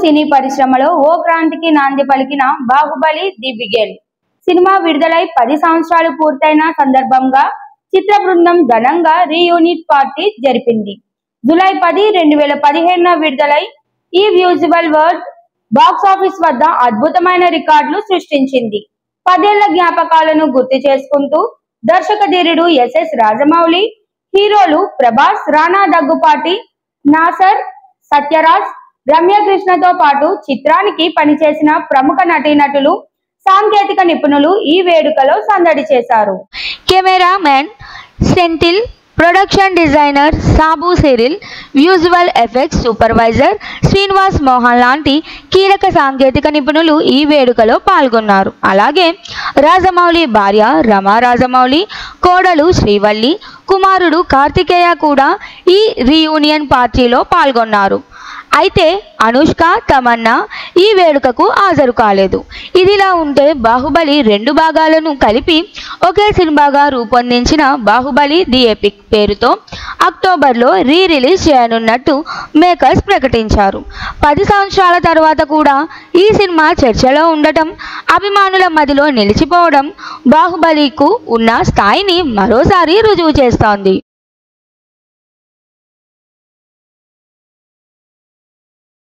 సినీ పరిశ్రమలో ఓ క్రాంతికి నాంది పలికిన బాహుబలి ది బిగిన్ సినిమా విడుదలై 10 సంవత్సరాలు పూర్తయిన సందర్భంగా చిత్ర బృందం ఘనంగా రీయూనిట్ పార్టీ జరిపింది. జూలై 10, 2015 విడుదలై ఈ విజువల్ వరల్డ్ బాక్సాఫీస్ వద్ద అద్భుతమైన రికార్డులు సృష్టించింది. 10 ఏళ్ల జ్ఞాపకాలను గుర్తు చేసుకుంటూ దర్శక ధీరుడు ఎస్.ఎస్. రాజమౌళి, హీరోలు ప్రభాస్, రానా దగ్గుపాటి, నాసర్, సత్యరాజ్, రమ్యకృష్ణతో పాటు చిత్రానికి పనిచేసిన ప్రముఖ నటీనటులు, సాంకేతిక నిపుణులు ఈ వేడుకలో సందడి చేశారు. Cameraman Senthil, production designer Sabu Cyril, visual effects supervisor Srinivas Mohan లాంటి కీలక సాంకేతిక నిపుణులు ఈ వేడుకలో పాల్గొన్నారు. అలాగే రాజమౌళి భార్య రమా రాజమౌళి, కోడలు శ్రీవల్లి, కుమారుడు కార్తికేయ కూడా ఈ రీయూనియన్ పార్టీలో పాల్గొన్నారు. అయితే అనుష్క, తమన్నా ఈ వేడుకకు హాజరు కాలేదు. ఇదిలా ఉంటే బాహుబలి 2 భాగాలను కలిపి ఒకే సినిమాగా రూపొందించిన బాహుబలి ది ఎపిక్ పేరుతో అక్టోబర్లో రిలీజ్ చేయనున్నట్టు మేకర్స్ ప్రకటించారు. 10 సంవత్సరాల తర్వాత కూడా ఈ సినిమా చర్చలో ఉండటం, అభిమానుల మదిలో నిలిచిపోవడం బాహుబలికు ఉన్న స్థాయిని మరోసారి రుజువు చేస్తోంది.